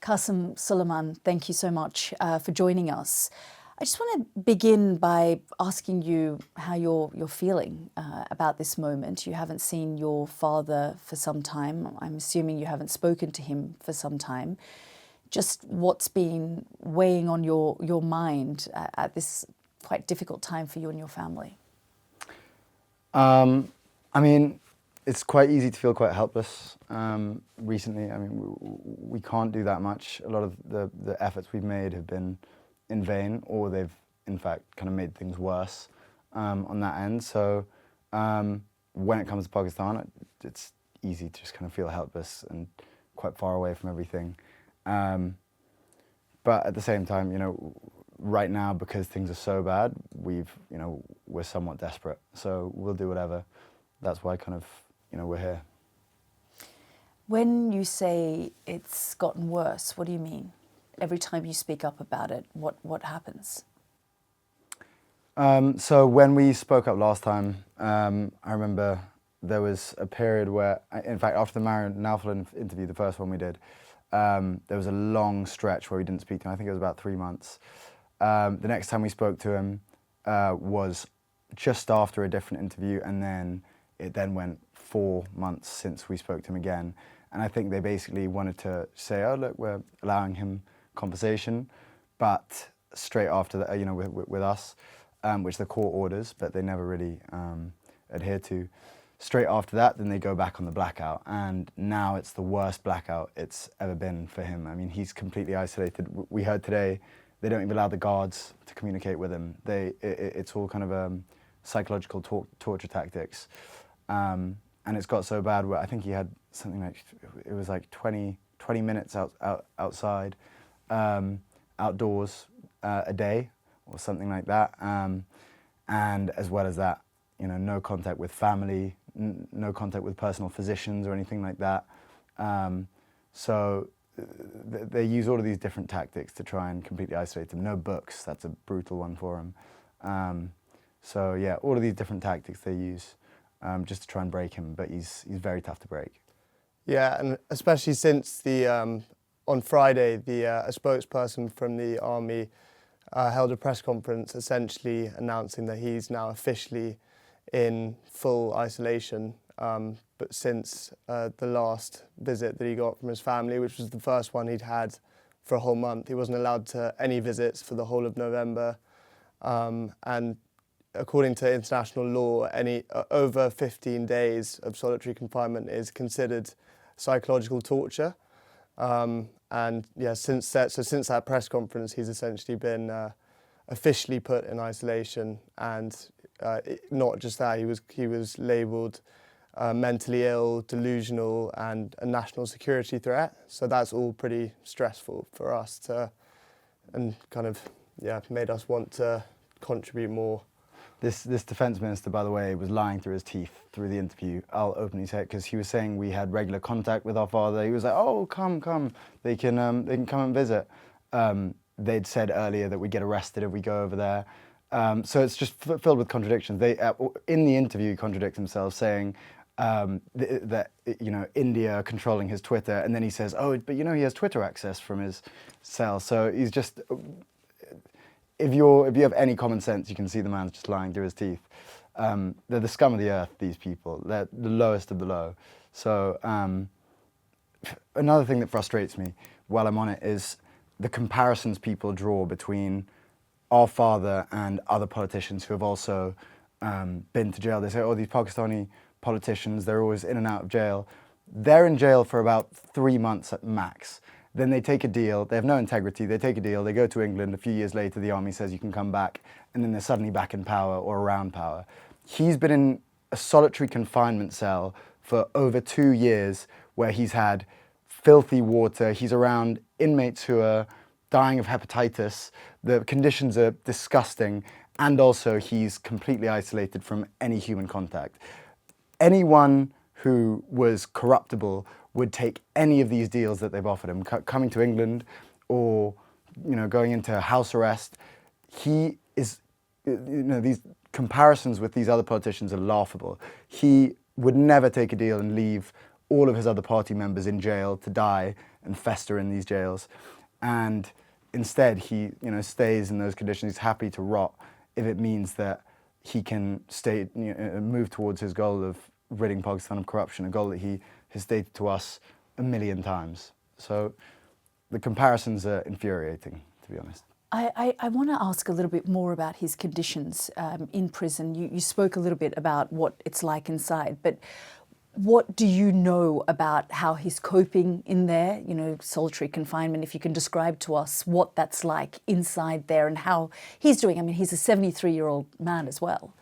Kasim Sulaiman, thank you so much for joining us. I just want to begin by asking you how you're feeling about this moment. You haven't seen your father for some time. I'm assuming you haven't spoken to him for some time. Just what's been weighing on your mind at this quite difficult time for you and your family? I mean, it's quite easy to feel quite helpless recently. I mean, we can't do that much. A lot of the efforts we've made have been in vain, or they've in fact kind of made things worse on that end. So when it comes to Pakistan, it's easy to just kind of feel helpless and quite far away from everything. But at the same time, right now, because things are so bad, we're somewhat desperate. So we'll do whatever. That's why kind of, we're here. When you say it's gotten worse, what do you mean? Every time you speak up about it, what happens? So when we spoke up last time, I remember there was a period where, in fact, after the Marion Naufel interview, the first one we did, there was a long stretch where we didn't speak to him. I think it was about 3 months. The next time we spoke to him was just after a different interview, and then it went 4 months since we spoke to him again. And I think they basically wanted to say, oh, look, we're allowing him conversation, but straight after that, with us, which the court orders, but they never really adhere to. Straight after that, then they go back on the blackout, and now it's the worst blackout it's ever been for him. I mean, he's completely isolated. We heard today they don't even allow the guards to communicate with him. It's all kind of psychological torture tactics, and it's got so bad where I think he had something like, it was like 20 minutes outside, outdoors a day or something like that, and as well as that, no contact with family, no contact with personal physicians or anything like that. So they use all of these different tactics to try and completely isolate him. No books, that's a brutal one for him. So yeah, all of these different tactics they use just to try and break him, but he's very tough to break. Yeah, and especially since on Friday, a spokesperson from the army held a press conference essentially announcing that he's now officially in full isolation. But since the last visit that he got from his family, which was the first one he'd had for a whole month, he wasn't allowed to any visits for the whole of November. And according to international law, any over 15 days of solitary confinement is considered psychological torture. And yeah, since that press conference, he's essentially been officially put in isolation, and not just that, he was labelled mentally ill, delusional, and a national security threat. So that's all pretty stressful for us and kind of made us want to contribute more. This defence minister, by the way, was lying through his teeth through the interview. I'll openly say it, because he was saying we had regular contact with our father. He was like, "Oh, come, they can come and visit." They'd said earlier that we get arrested if we go over there. So it's just filled with contradictions. They in the interview contradict themselves, saying that India are controlling his Twitter, and then he says, "Oh, but he has Twitter access from his cell." So he's just. If you have any common sense, you can see the man's just lying through his teeth. They're the scum of the earth, these people. They're the lowest of the low. So another thing that frustrates me while I'm on it is the comparisons people draw between our father and other politicians who have also been to jail. They say, oh, these Pakistani politicians, they're always in and out of jail. They're in jail for about 3 months at max. Then they take a deal, they have no integrity, they take a deal, they go to England, a few years later the army says you can come back, and then they're suddenly back in power or around power. He's been in a solitary confinement cell for over 2 years where he's had filthy water, he's around inmates who are dying of hepatitis, the conditions are disgusting, and also he's completely isolated from any human contact. Anyone who was corruptible would take any of these deals that they've offered him, coming to England or going into house arrest. He is, these comparisons with these other politicians are laughable. He would never take a deal and leave all of his other party members in jail to die and fester in these jails. And instead, he stays in those conditions. He's happy to rot if it means that he can move towards his goal of ridding Pakistan of corruption, a goal that he has stated to us a million times. So the comparisons are infuriating, to be honest. I want to ask a little bit more about his conditions in prison. You spoke a little bit about what it's like inside, but what do you know about how he's coping in there, solitary confinement? If you can describe to us what that's like inside there and how he's doing. I mean, he's a 73-year-old man as well.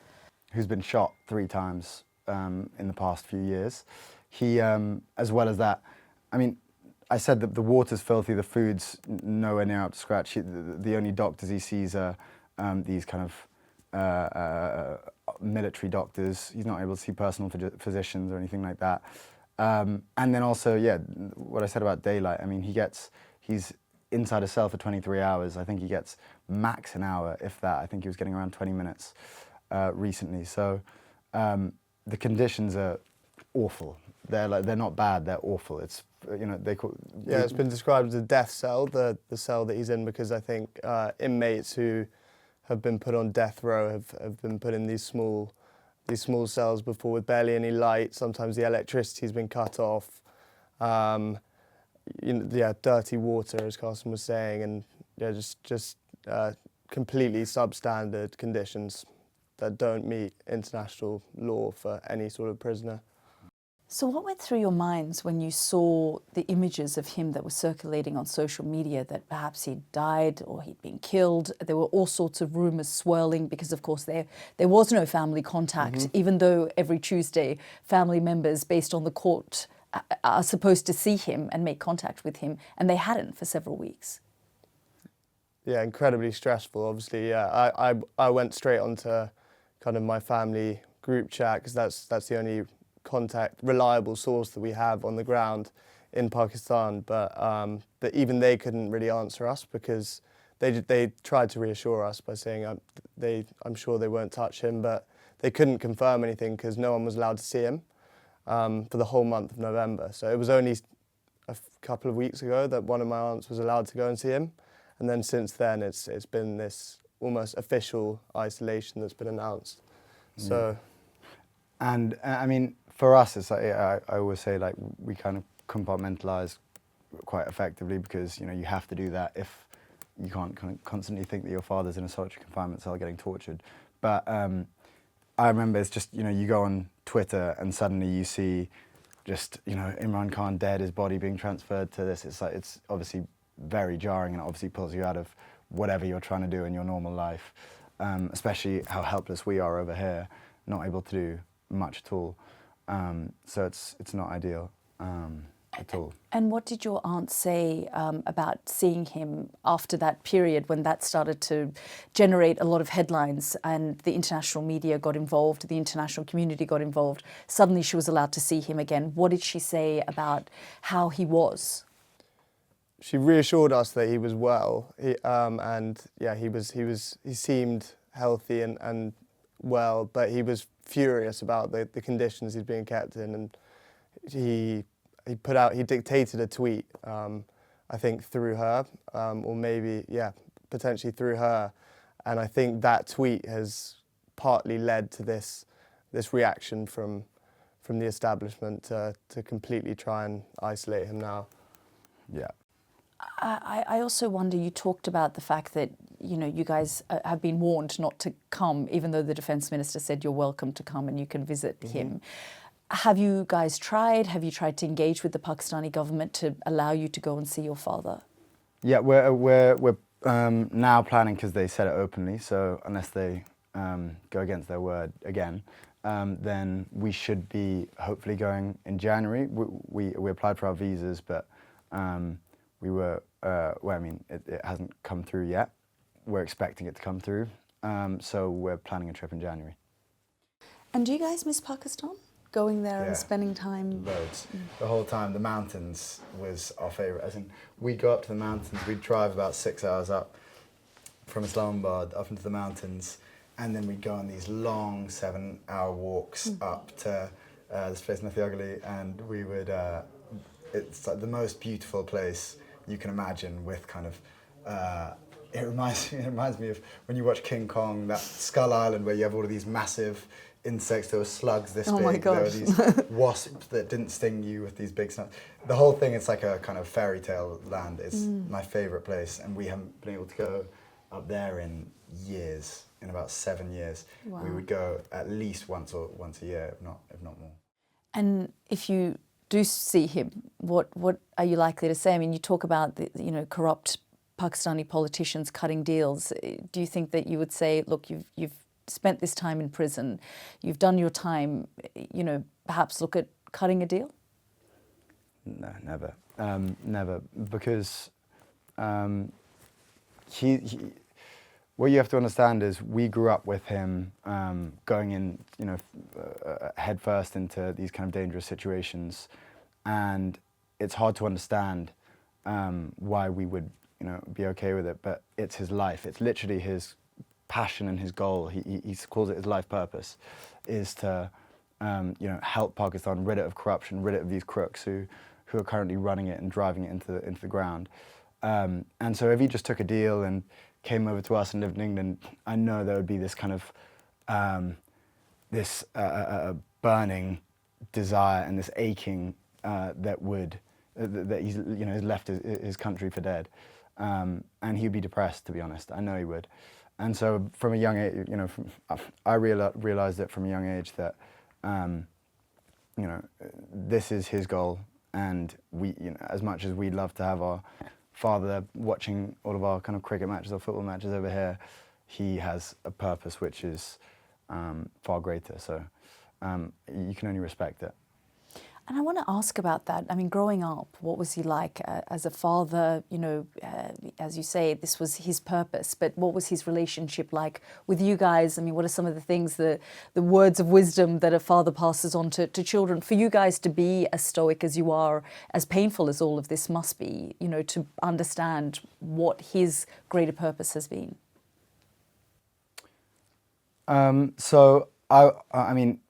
Who's been shot 3 times in the past few years. He, as well as that, I mean, I said that the water's filthy, the food's nowhere near up to scratch. The only doctors he sees are these kind of military doctors. He's not able to see personal physicians or anything like that. And then also, yeah, what I said about daylight, I mean, he's inside a cell for 23 hours. I think he gets max an hour, if that. I think he was getting around 20 minutes recently. So the conditions are awful. They're not bad, they're awful. It's, it's been described as a death cell, the cell that he's in, because I think inmates who have been put on death row have been put in these small cells before with barely any light. Sometimes the electricity's been cut off. Dirty water, as Kasim was saying, and just completely substandard conditions that don't meet international law for any sort of prisoner. So what went through your minds when you saw the images of him that were circulating on social media, that perhaps he'd died or he'd been killed? There were all sorts of rumours swirling because, of course, there was no family contact, even though every Tuesday family members, based on the court, are supposed to see him and make contact with him, and they hadn't for several weeks. Yeah, incredibly stressful, obviously. Yeah, I went straight onto kind of my family group chat, because that's the only reliable source that we have on the ground in Pakistan, but even they couldn't really answer us, because they tried to reassure us by saying I'm sure they won't touch him, but they couldn't confirm anything because no one was allowed to see him for the whole month of November. So it was only a couple of weeks ago that one of my aunts was allowed to go and see him, and then since then it's been this almost official isolation that's been announced. So, and I mean, for us, it's like, I always say, like, we kind of compartmentalise quite effectively, because you have to do that if you can't kind of constantly think that your father's in a solitary confinement cell getting tortured. But I remember it's just, you go on Twitter and suddenly you see just, Imran Khan dead, his body being transferred to this. It's like, it's obviously very jarring, and it obviously pulls you out of whatever you're trying to do in your normal life, especially how helpless we are over here, not able to do much at all. So it's not ideal at all. And what did your aunt say about seeing him after that period, when that started to generate a lot of headlines and the international media got involved, the international community got involved? Suddenly she was allowed to see him again. What did she say about how he was? She reassured us that he was well, and yeah, he seemed healthy and well, but he was furious about the conditions he's being kept in, and he dictated a tweet, I think through her, or maybe, potentially through her, and I think that tweet has partly led to this reaction from the establishment to completely try and isolate him now. Yeah. I also wonder, you talked about the fact that, you guys have been warned not to come, even though the defence minister said you're welcome to come and you can visit him. Have you guys tried? Have you tried to engage with the Pakistani government to allow you to go and see your father? Yeah, we're now planning, because they said it openly, so unless they go against their word again, then we should be hopefully going in January. We applied for our visas, but we were, it hasn't come through yet. We're expecting it to come through, so we're planning a trip in January. And do you guys miss Pakistan? Going there and spending time? Loads. The whole time. The mountains was our favourite. As in, we'd go up to the mountains, we'd drive about 6 hours up from Islamabad up into the mountains, and then we'd go on these long 7-hour walks up to this place, Nathiagali, and we would it's like the most beautiful place you can imagine. With kind of, it reminds me of when you watch King Kong, that Skull Island where you have all of these massive insects. There were slugs this Oh big. my gosh. There were these wasps that didn't sting you with these big snakes. The whole thing, it's like a kind of fairy tale land. It's my favourite place, and we haven't been able to go up there in years. In about 7 years, Wow. we would go at least once a year, if not more. And if you do see him, what are you likely to say? I mean, you talk about the corrupt Pakistani politicians cutting deals. Do you think that you would say, look, you've spent this time in prison, you've done your time, perhaps look at cutting a deal? No, never, never, because what you have to understand is we grew up with him going in, head first into these kind of dangerous situations, and it's hard to understand why we would, be okay with it. But it's his life. It's literally his passion and his goal. He calls it his life purpose, is to help Pakistan rid it of corruption, rid it of these crooks who are currently running it and driving it into the ground. And so if he just took a deal and came over to us and lived in England, I know there would be this kind of this burning desire and this aching that he's has left his country for dead, and he'd be depressed, to be honest. I know he would. And so from a young age, I realized it from a young age that this is his goal, and we, as much as we'd love to have our father watching all of our kind of cricket matches or football matches over here, he has a purpose which is far greater. So you can only respect it. And I want to ask about that. I mean, growing up, what was he like as a father? As you say, this was his purpose, but what was his relationship like with you guys? I mean, what are some of the things, the words of wisdom that a father passes on to children? For you guys to be as stoic as you are, as painful as all of this must be, to understand what his greater purpose has been. So I mean,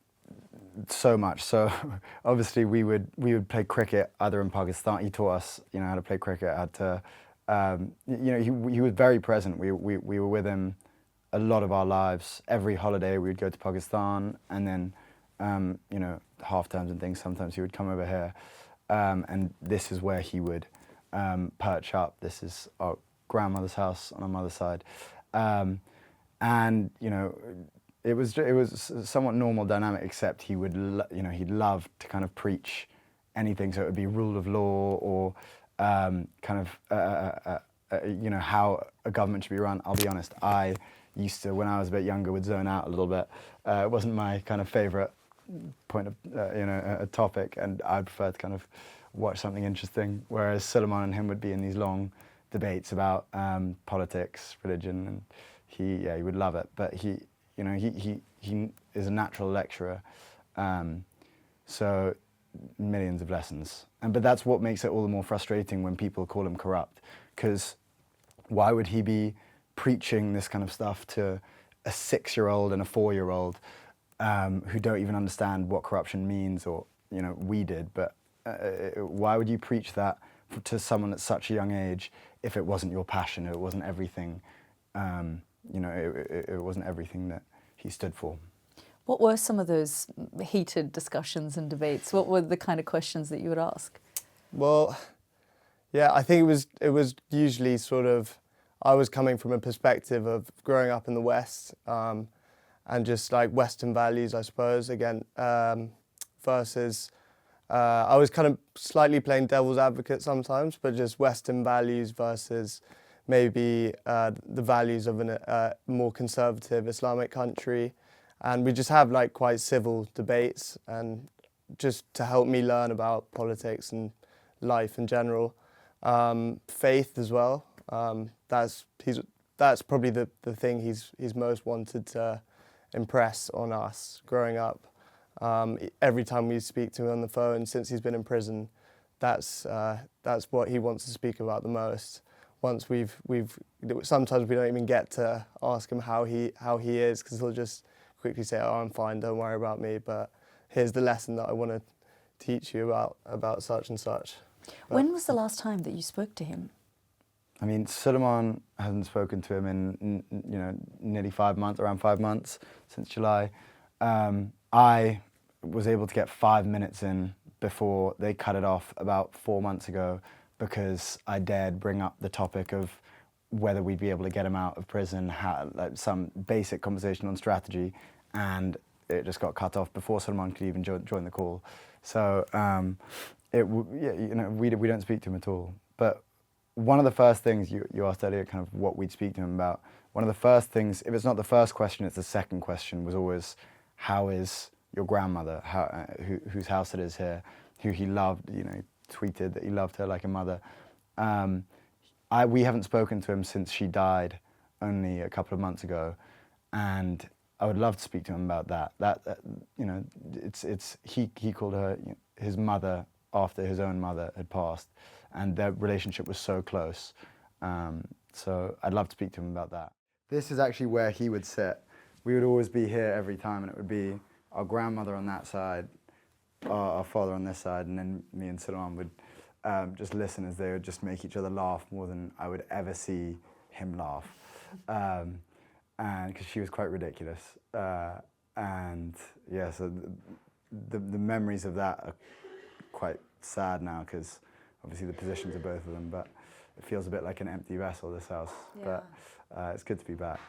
so much. So obviously we would play cricket either in Pakistan. He taught us, how to play cricket. How to, he was very present. We were with him a lot of our lives. Every holiday we would go to Pakistan, and then, half terms and things. Sometimes he would come over here, and this is where he would perch up. This is our grandmother's house on our mother's side, and it was somewhat normal dynamic, except he would, he'd love to kind of preach anything. So it would be rule of law or kind of, how a government should be run. I'll be honest, I used to, when I was a bit younger, would zone out a little bit. It wasn't my kind of favorite point of, a topic, and I'd prefer to kind of watch something interesting. Whereas Sulaiman and him would be in these long debates about politics, religion, and he would love it. But he is a natural lecturer, so millions of lessons. But that's what makes it all the more frustrating when people call him corrupt, because why would he be preaching this kind of stuff to a 6-year-old and a 4-year-old who don't even understand what corruption means, or we did, but why would you preach that to someone at such a young age if it wasn't your passion, if it wasn't everything, it wasn't everything that he stood for? What were some of those heated discussions and debates? What were the kind of questions that you would ask? Well, yeah, I think it was usually sort of, I was coming from a perspective of growing up in the West, and just like Western values, I suppose, again, versus, I was kind of slightly playing devil's advocate sometimes, but just Western values versus maybe the values of a more conservative Islamic country. And we just have like quite civil debates, and just to help me learn about politics and life in general. Faith as well. That's probably the thing he's most wanted to impress on us growing up. Every time we speak to him on the phone since he's been in prison, that's what he wants to speak about the most. Once sometimes we don't even get to ask him how he is, because he'll just quickly say, "Oh, I'm fine, don't worry about me, but here's the lesson that I want to teach you about such and such." When was the last time that you spoke to him? I mean, Sulaiman hasn't spoken to him in nearly 5 months, around 5 months since July. I was able to get 5 minutes in before they cut it off about 4 months ago because I dared bring up the topic of whether we'd be able to get him out of prison, like some basic conversation on strategy, and it just got cut off before Sulaiman could even join the call. So we don't speak to him at all. But one of the first things you asked earlier, kind of what we'd speak to him about, one of the first things, if it's not the first question, it's the second question, was always, how is your grandmother, whose house it is here, who he loved, tweeted that he loved her like a mother. We haven't spoken to him since she died only a couple of months ago, and I would love to speak to him about that. He called her his mother after his own mother had passed, and their relationship was so close. So I'd love to speak to him about that. This is actually where he would sit. We would always be here every time, and it would be our grandmother on that side, our father on this side, and then me and Sulaiman would just listen as they would just make each other laugh more than I would ever see him laugh. And because she was quite ridiculous. And yeah, so the memories of that are quite sad now, because obviously the positions of both of them, but it feels a bit like an empty vessel, this house. Yeah. But it's good to be back.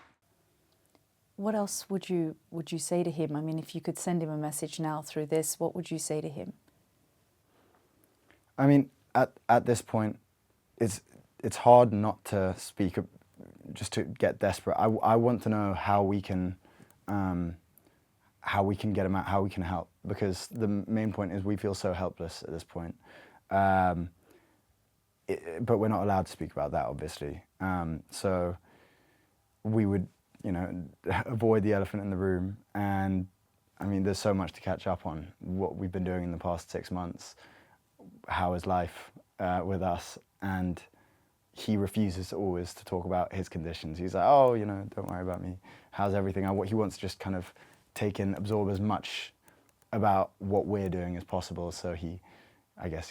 What else would you say to him? I mean, if you could send him a message now through this, what would you say to him? I mean, at this point, it's hard not to speak, just to get desperate. I want to know how we can get him out, how we can help, because the main point is we feel so helpless at this point. But we're not allowed to speak about that, obviously. So we would, avoid the elephant in the room. And I mean, there's so much to catch up on. What we've been doing in the past 6 months, how is life with us? And he refuses always to talk about his conditions. He's like, oh, don't worry about me. How's everything? He wants to just kind of absorb as much about what we're doing as possible. So he has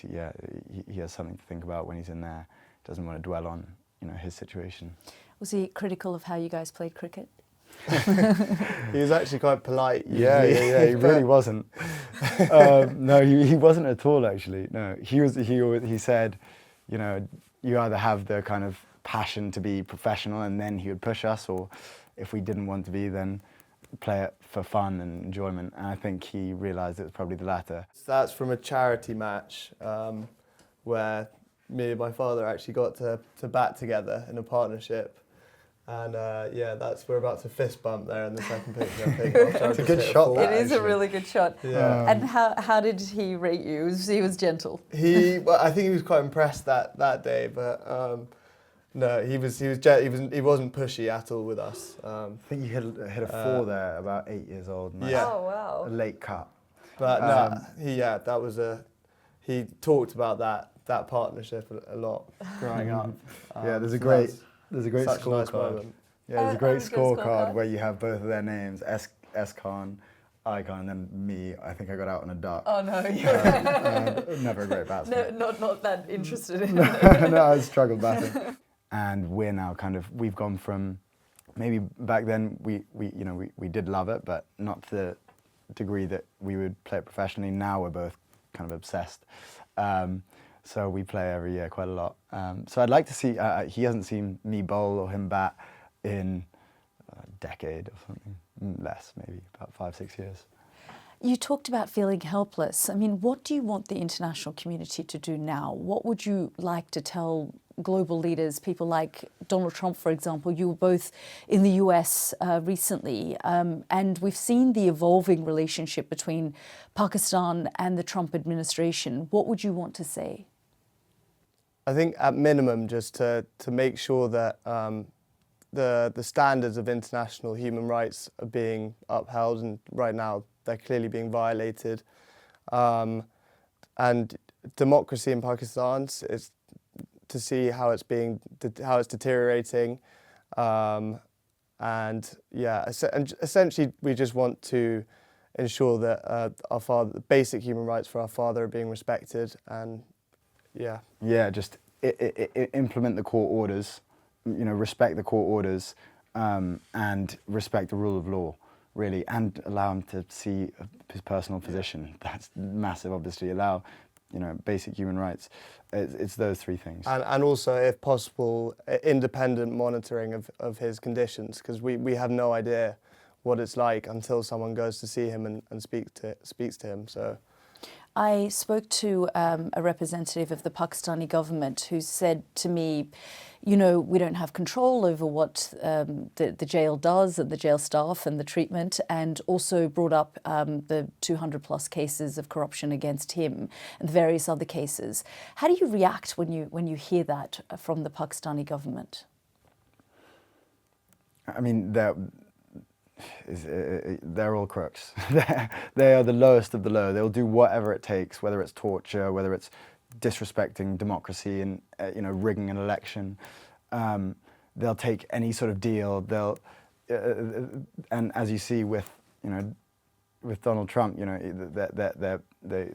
something to think about when he's in there. Doesn't want to dwell on, his situation. Was he critical of how you guys played cricket? He was actually quite polite. Yeah, he really wasn't. No, he wasn't at all, actually. No, he said, you either have the kind of passion to be professional and then he would push us, or if we didn't want to be, then play it for fun and enjoyment. And I think he realised it was probably the latter. That's from a charity match where me and my father actually got to bat together in a partnership. And we're about to fist bump there in the second picture. I think it's a good shot. It is a really good shot. Yeah. And how did he rate you? He was gentle. I think he was quite impressed that day, but no, he wasn't pushy at all with us. I think you hit a 4 there, about 8 years old. Nice. Yeah. Oh wow. A late cut. But he talked about that partnership a lot growing up. There's a great such a nice scorecard. moment. Yeah, there's a great scorecard where you have both of their names, S Khan, I Khan, and then me. I think I got out on a duck. Oh no, never a great batsman. No, not that interested in it. No, I struggled batting. And we're now we've gone from, maybe back then we did love it, but not to the degree that we would play it professionally. Now we're both kind of obsessed. So we play every year quite a lot. So I'd like to see, he hasn't seen me bowl or him bat in a decade or something, less maybe, about 5-6 years. You talked about feeling helpless. I mean, what do you want the international community to do now? What would you like to tell global leaders, people like Donald Trump, for example? You were both in the US recently, and we've seen the evolving relationship between Pakistan and the Trump administration. What would you want to say? I think at minimum, just to make sure that the standards of international human rights are being upheld, and right now they're clearly being violated. And democracy in Pakistan is to see how it's deteriorating, and essentially we just want to ensure that the basic human rights for our father are being respected, and Yeah, just implement the court orders, respect the court orders, and respect the rule of law, really, and allow him to see his personal physician. That's massive, obviously. Allow, basic human rights. It's those three things. And also, if possible, independent monitoring of his conditions, because we have no idea what it's like until someone goes to see him and speaks to him. So, I spoke to a representative of the Pakistani government who said to me, we don't have control over what the jail does and the jail staff and the treatment, and also brought up the 200 plus cases of corruption against him and various other cases. How do you react when you hear that from the Pakistani government? I mean, they're all crooks. They are the lowest of the low. They'll do whatever it takes, whether it's torture, whether it's disrespecting democracy and rigging an election. They'll take any sort of deal. And as you see with Donald Trump, they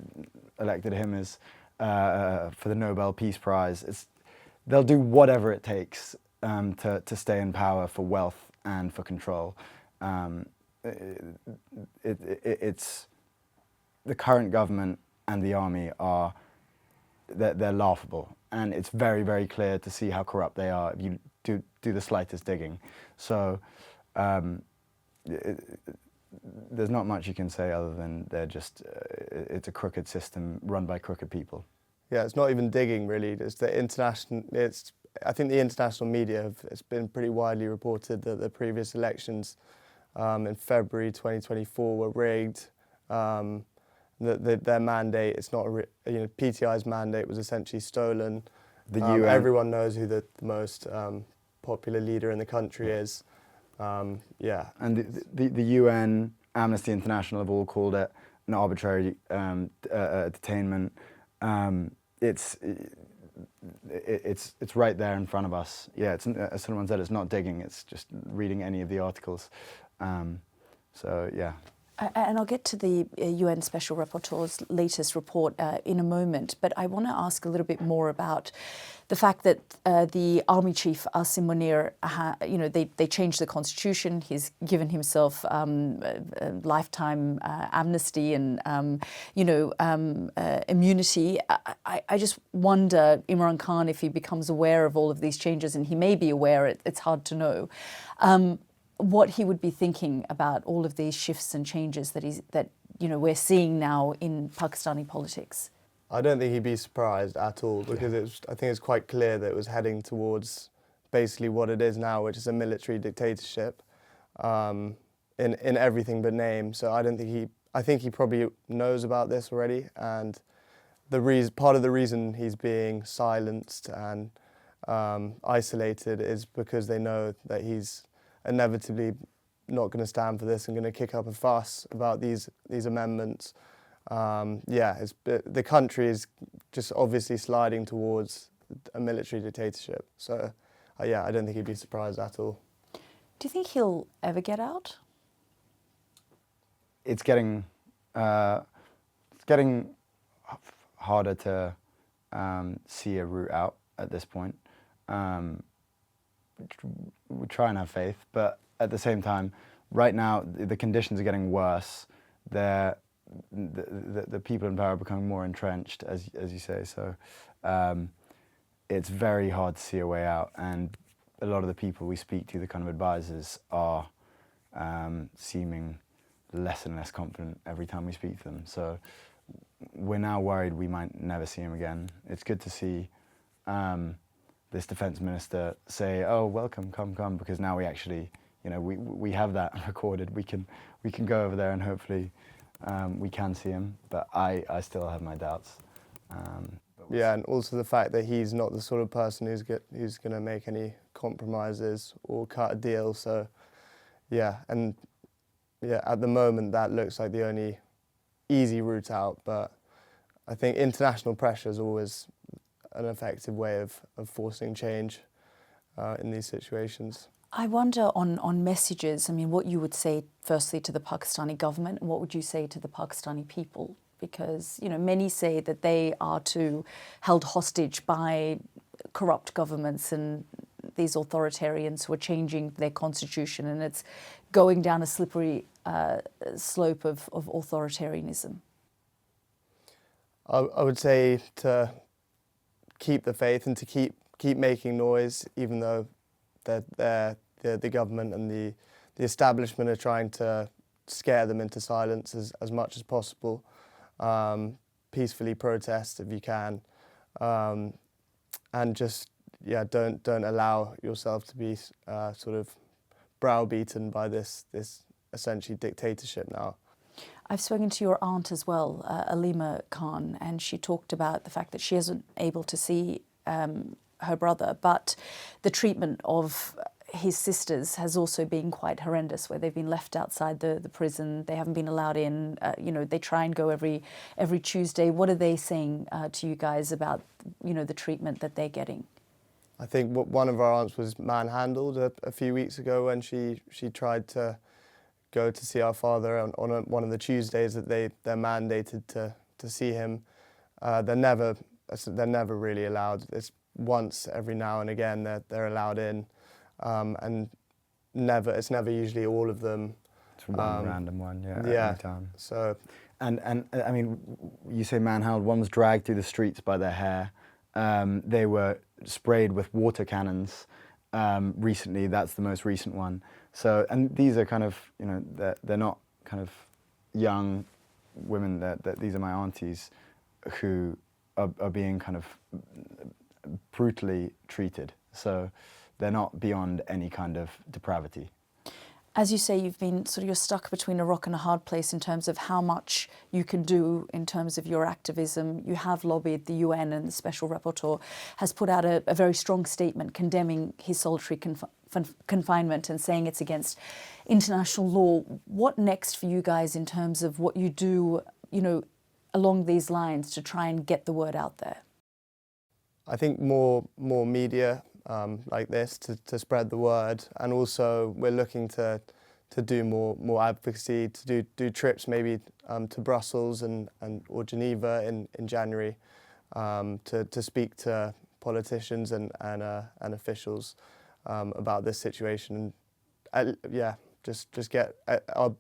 elected him as for the Nobel Peace Prize. They'll do whatever it takes to stay in power for wealth and for control. It's the current government and the army they're laughable, and it's very, very clear to see how corrupt they are if you do the slightest digging. So there's not much you can say other than they're just it's a crooked system run by crooked people. Yeah, it's not even digging really. It's the international. I think the international media it's been pretty widely reported that the previous elections in February 2024 were rigged. Their mandate, it's not PTI's mandate was essentially stolen. The UN. Everyone knows who the most popular leader in the country is. Yeah. And the UN, Amnesty International have all called it an arbitrary detainment. It's right there in front of us. Yeah, as someone said, it's not digging. It's just reading any of the articles. So yeah. And I'll get to the UN Special Rapporteur's latest report in a moment, but I want to ask a little bit more about the fact that the army chief, Asim Munir, they changed the constitution. He's given himself a lifetime amnesty and, immunity. I just wonder, Imran Khan, if he becomes aware of all of these changes, and he may be aware, it's hard to know, what he would be thinking about all of these shifts and changes that we're seeing now in Pakistani politics. I don't think he'd be surprised at all, because I think it's quite clear that it was heading towards basically what it is now, which is a military dictatorship in everything but name. So I think he probably knows about this already, and part of the reason he's being silenced and isolated is because they know that he's inevitably not going to stand for this and going to kick up a fuss about these amendments. The country is just obviously sliding towards a military dictatorship. So, I don't think he'd be surprised at all. Do you think he'll ever get out? It's getting harder to see a route out at this point. We try and have faith, but at the same time, right now the conditions are getting worse. The people in power are becoming more entrenched, as you say. So it's very hard to see a way out, and a lot of the people we speak to, the kind of advisors, are seeming less and less confident every time we speak to them. So we're now worried we might never see him again. It's good to see this defense minister say, "Oh, welcome, come," because now we actually, we have that recorded. We can go over there and hopefully we can see him. But I still have my doubts. And also the fact that he's not the sort of person who's going to make any compromises or cut a deal. So, at the moment that looks like the only easy route out. But I think international pressure is always an effective way of forcing change in these situations. I wonder on messages, what you would say firstly to the Pakistani government, and what would you say to the Pakistani people? Because, you know, many say that they are too held hostage by corrupt governments and these authoritarians who are changing their constitution, and it's going down a slippery slope of authoritarianism. I would say to keep the faith and to keep making noise, even though the government and the establishment are trying to scare them into silence as much as possible. Peacefully protest if you can, and just don't allow yourself to be sort of browbeaten by this essentially dictatorship now. I've spoken to your aunt as well, Imran Khan, and she talked about the fact that she isn't able to see her brother, but the treatment of his sisters has also been quite horrendous, where they've been left outside the prison. They haven't been allowed in. You know, they try and go every Tuesday. What are they saying to you guys about, you know, the treatment that they're getting? I think one of our aunts was manhandled a few weeks ago when she tried to go to see our father on one of the Tuesdays that they're mandated to see him. They're never really allowed. It's once every now and again that they're allowed in. And it's never usually all of them. It's one random one, at any time. So, and I mean, you say manhandled. One was dragged through the streets by their hair. They were sprayed with water cannons recently. That's the most recent one. So, and these are kind of, you know, they're not kind of young women. That these are my aunties who are being kind of brutally treated. So they're not beyond any kind of depravity. As you say, you're stuck between a rock and a hard place in terms of how much you can do in terms of your activism. You have lobbied the UN, and the Special Rapporteur has put out a very strong statement condemning his solitary confinement and saying it's against international law. What next for you guys in terms of what you do, you know, along these lines to try and get the word out there? I think more media like this to spread the word, and also we're looking to do more advocacy, to do trips maybe to Brussels or Geneva in January to speak to politicians and officials about this situation. And just get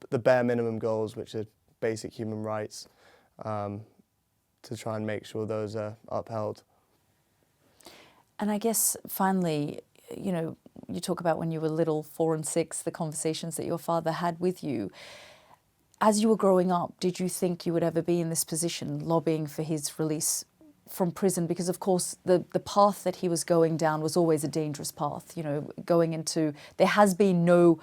the bare minimum goals, which are basic human rights, to try and make sure those are upheld. And I guess finally, you know, you talk about when you were little, 4 and 6, the conversations that your father had with you. As you were growing up, did you think you would ever be in this position, lobbying for his release from prison? Because of course, the path that he was going down was always a dangerous path. You know, there has been no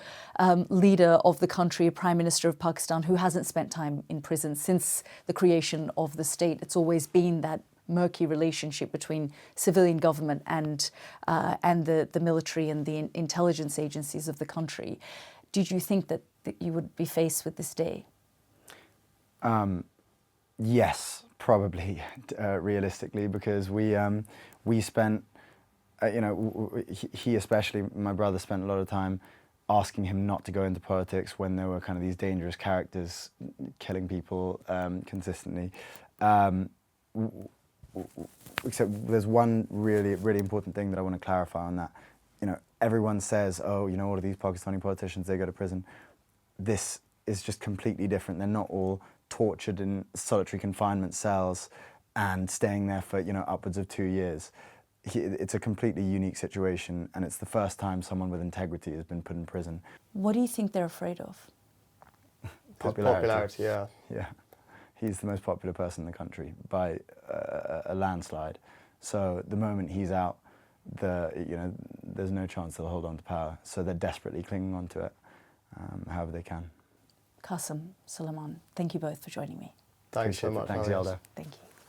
leader of the country, a Prime Minister of Pakistan, who hasn't spent time in prison since the creation of the state. It's always been that murky relationship between civilian government and the military and the intelligence agencies of the country. Did you think that you would be faced with this day? Yes, probably, realistically, because we spent, you know, he especially, my brother, spent a lot of time asking him not to go into politics when there were kind of these dangerous characters killing people consistently. Except there's one really important thing that I want to clarify on that. You know, everyone says, oh, you know, all of these Pakistani politicians, they go to prison. This is just completely different. They're not all tortured in solitary confinement cells and staying there for, you know, upwards of 2 years. It's a completely unique situation, and it's the first time someone with integrity has been put in prison. What do you think they're afraid of? Popularity, yeah. Yeah. He's the most popular person in the country by a landslide. So the moment he's out, there's no chance they'll hold on to power. So they're desperately clinging on to it, however they can. Kasim, Sulaiman, thank you both for joining me. Thanks so much. Thanks, Yalda. Thank you.